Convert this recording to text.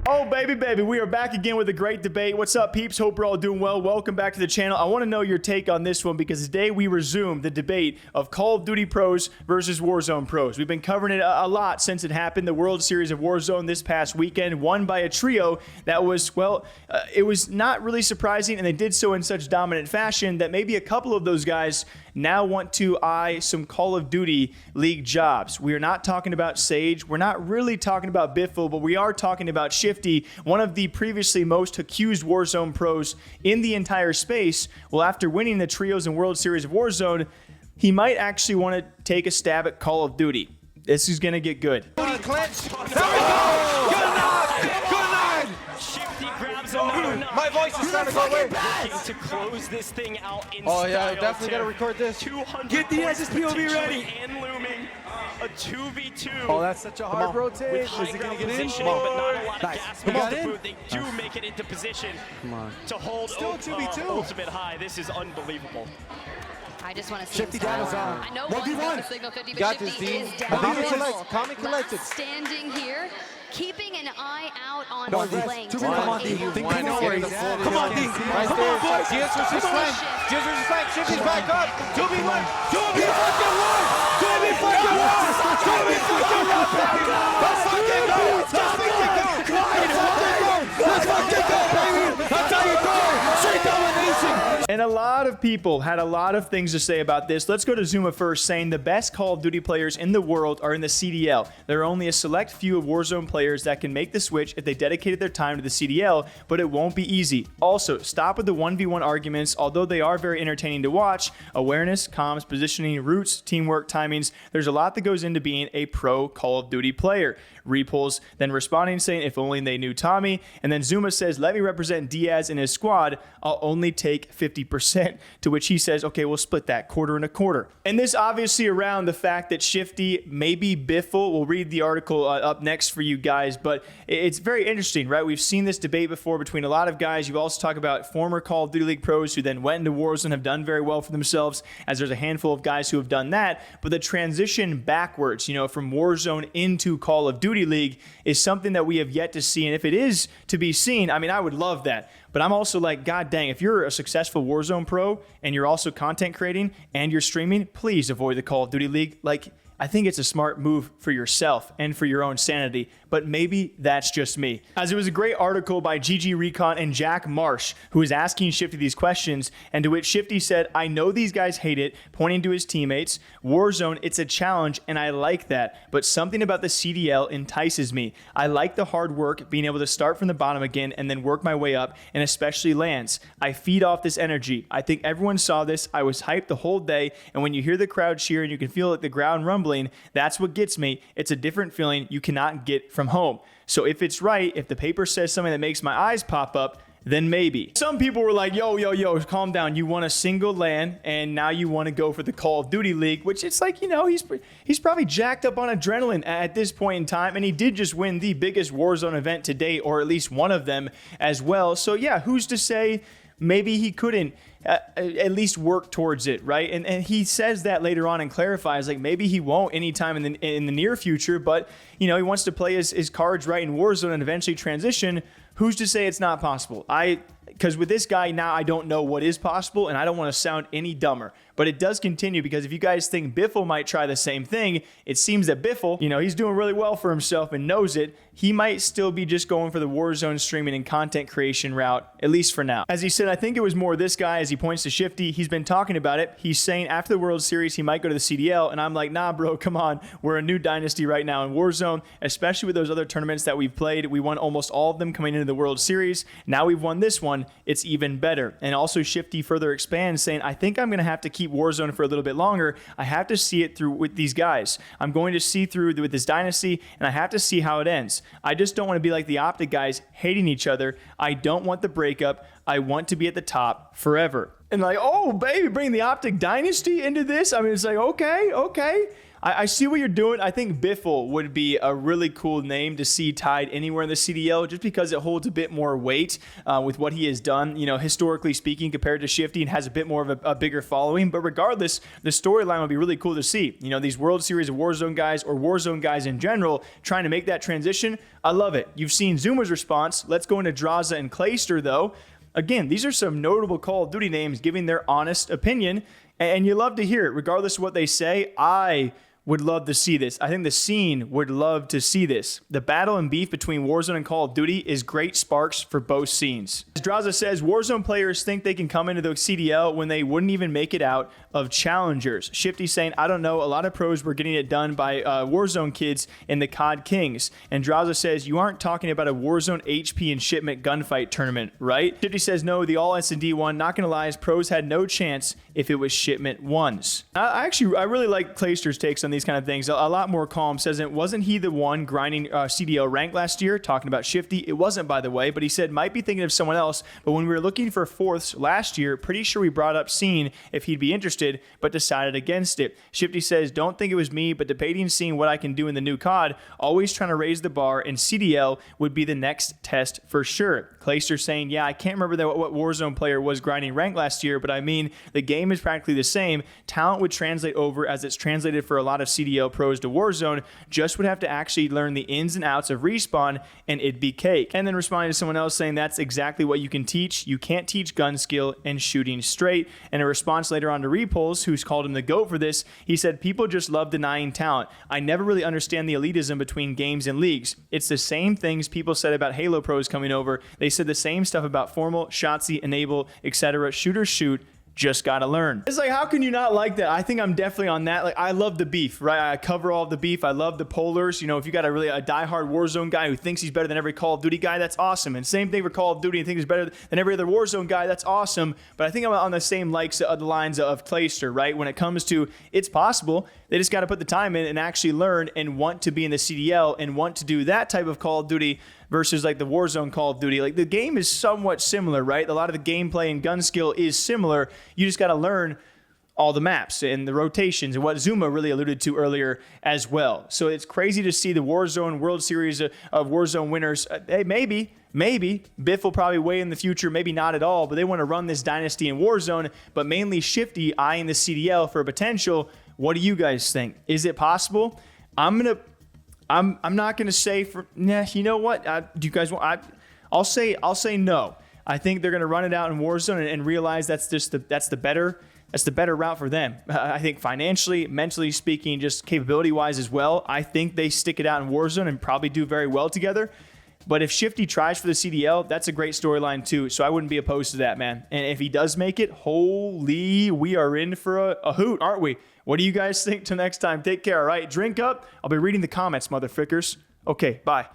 Oh, baby, we are back again with a great debate. What's up, peeps? Hope we're all doing well. Welcome back to the channel. I want to know your take on this one because today we resume the debate of Call of Duty pros versus Warzone pros. We've been covering it a lot since it happened. The World Series of Warzone this past weekend, won by a trio that was, well, it was not really surprising, and they did so in such dominant fashion that maybe a couple of those guys now want to eye some Call of Duty League jobs. We are not talking about Sage. We're not really talking about Biffle, but we are talking about Shifty, one of the previously most accused Warzone pros in the entire space. Well, after winning the Trios and World Series of Warzone, he might actually want to take a stab at Call of Duty. This is going to get good. My voice is starting to go away. Looking to close this thing out in Oh yeah, I style, definitely gotta record this. 200 Get the SSPOV ready. And looming. A 2v2. Oh, that's such a hard rotate. With Is high it gonna ground get in? positioning, but not a lot of Nice. gas Come mask on to in. boot. They do make it into position to hold Still a 2v2. ultimate high. This is unbelievable. I just want to see Shifty down is on. I know 1v1. one's got the signal 50, but Got Shifty this, is D. down. Calm and collected. Standing here, keeping an eye out on Come on, the D. flank. Come on, D. Think they know where he's at. Come on, D. Right Come there. on, boys. Diaz versus flank. Diaz versus flank. Shifty's back up. 2v1. 2v1. 2v1. 2v1. Let's fucking go. Let's fucking go. Let's fucking go, baby. That's how you go. Straight domination. And a lot of people had a lot of things to say about this. Let's go to Zoomaa first, saying the best Call of Duty players in the world are in the CDL. There are only a select few of Warzone players that can make the switch if they dedicated their time to the CDL, but it won't be easy. Also, stop with the 1v1 arguments. Although they are very entertaining to watch, awareness, comms, positioning, routes, teamwork, timings, there's a lot that goes into being a pro Call of Duty player. Repulse, then responding saying, if only they knew Tommy. And then Zoomaa says, let me represent Diaz and his squad. I'll only take 50%. To which he says, okay, we'll split that quarter and a quarter. And this obviously around the fact that Shifty, maybe Biffle, we'll read the article up next for you guys, but it's very interesting, right? We've seen this debate before between a lot of guys. You've also talked about former Call of Duty League pros who then went into Warzone, have done very well for themselves, as there's a handful of guys who have done that. But the transition backwards, you know, from Warzone into Call of Duty League is something that we have yet to see. And if it is to be seen, I mean, I would love that. But I'm also like, God dang, if you're a successful Warzone pro and you're also content creating and you're streaming, please avoid the Call of Duty League. Like, I think it's a smart move for yourself and for your own sanity, but maybe that's just me. As it was a great article by GG Recon and Jack Marsh, who was asking Shifty these questions, and to which Shifty said, I know these guys hate it, pointing to his teammates. Warzone, it's a challenge, and I like that, but something about the CDL entices me. I like the hard work, being able to start from the bottom again and then work my way up, and especially lands. I feed off this energy. I think everyone saw this. I was hyped the whole day, and when you hear the crowd cheer and you can feel the ground rumbling, that's what gets me. It's a different feeling you cannot get from home. So if it's right, if the paper says something that makes my eyes pop up, then maybe. Some people were like, yo, calm down. You won a single LAN, and now you want to go for the Call of Duty League, which it's like, you know, he's probably jacked up on adrenaline at this point in time, and he did just win the biggest Warzone event to date, or at least one of them as well. So yeah, who's to say maybe he couldn't at least work towards it, right? And he says that later on and clarifies, like, maybe he won't anytime in the near future, but, you know, he wants to play his cards right in Warzone and eventually transition. Who's to say it's not possible? Because with this guy now, I don't know what is possible, and I don't want to sound any dumber. But it does continue, because if you guys think Biffle might try the same thing, it seems that Biffle, you know, he's doing really well for himself and knows it. He might still be just going for the Warzone streaming and content creation route, at least for now. As he said, I think it was more this guy, as he points to Shifty, he's been talking about it. He's saying after the World Series, he might go to the CDL, and I'm like, nah, bro, come on. We're a new dynasty right now in Warzone, especially with those other tournaments that we've played. We won almost all of them coming into the World Series. Now we've won this one. It's even better. And also Shifty further expands, saying, I think I'm going to have to keep Warzone for a little bit longer. I have to see it through with these guys. I'm going to see through with this dynasty, and I have to see how it ends. I just don't want to be like the Optic guys hating each other. I don't want the breakup. I want to be at the top forever. And like, oh, baby, bring the Optic dynasty into this? I mean, it's like, okay. I see what you're doing. I think Biffle would be a really cool name to see tied anywhere in the CDL, just because it holds a bit more weight with what he has done, you know, historically speaking, compared to Shifty, and has a bit more of a bigger following. But regardless, the storyline would be really cool to see. You know, these World Series of Warzone guys, or Warzone guys in general, trying to make that transition. I love it. You've seen Zoomaa's response. Let's go into Drazah and Clayster, though. Again, these are some notable Call of Duty names giving their honest opinion, and you love to hear it. Regardless of what they say, I would love to see this. I think the scene would love to see this. The battle and beef between Warzone and Call of Duty is great sparks for both scenes. As Drazah says, Warzone players think they can come into the CDL when they wouldn't even make it out of challengers. Shifty saying, I don't know, a lot of pros were getting it done by Warzone kids in the COD Kings. And Drazah says, you aren't talking about a Warzone HP and shipment gunfight tournament, right? Shifty says, no, the all S&D one, not gonna lie, pros had no chance if it was shipment ones. I really like Clayster's takes on these kind of things. A lot more calm. Says, it wasn't he the one grinding CDL rank last year, talking about Shifty? It wasn't, by the way, but he said might be thinking of someone else. But when we were looking for fourths last year, pretty sure we brought up Scene if he'd be interested, but decided against it. Shifty says, don't think it was me, but debating seeing what I can do in the new COD, always trying to raise the bar, and CDL would be the next test for sure. Clayster saying, yeah, I can't remember what Warzone player was grinding rank last year, but I mean, the game is practically the same. Talent would translate over as it's translated for a lot of CDL pros to Warzone, just would have to actually learn the ins and outs of respawn, and it'd be cake. And then responding to someone else saying that's exactly what you can teach. You can't teach gun skill and shooting straight. And a response later on to Repulse, who's called him the GOAT for this, he said, people just love denying talent. I never really understand the elitism between games and leagues. It's the same things people said about Halo pros coming over. They said the same stuff about Formal, Shotzzy, Enable, etc. Shooters shoot. Just gotta learn. It's like, how can you not like that? I think I'm definitely on that. Like, I love the beef, right? I cover all of the beef. I love the polars. You know, if you got a diehard Warzone guy who thinks he's better than every Call of Duty guy, that's awesome. And same thing for Call of Duty, and thinks he's better than every other Warzone guy, that's awesome. But I think I'm on the same likes of the lines of Clayster, right? When it comes to, it's possible. They just got to put the time in and actually learn and want to be in the CDL and want to do that type of Call of Duty versus like the Warzone Call of Duty. Like, the game is somewhat similar, right? A lot of the gameplay and gun skill is similar. You just got to learn all the maps and the rotations and what Zoomaa really alluded to earlier as well. So it's crazy to see the Warzone World Series of Warzone winners. Hey, maybe Biff will probably weigh in the future, maybe not at all, but they want to run this dynasty in Warzone, but mainly Shifty eyeing the CDL for potential. What do you guys think? Is it possible? I'm not gonna say for, nah, you know what? Do you guys want? I'll say no. I think they're gonna run it out in Warzone and realize that's the better route for them. I think financially, mentally speaking, just capability wise as well. I think they stick it out in Warzone and probably do very well together. But if Shifty tries for the CDL, that's a great storyline too. So I wouldn't be opposed to that, man. And if he does make it, holy, we are in for a hoot, aren't we? What do you guys think? Till next time, take care, all right? Drink up. I'll be reading the comments, motherfuckers. Okay, bye.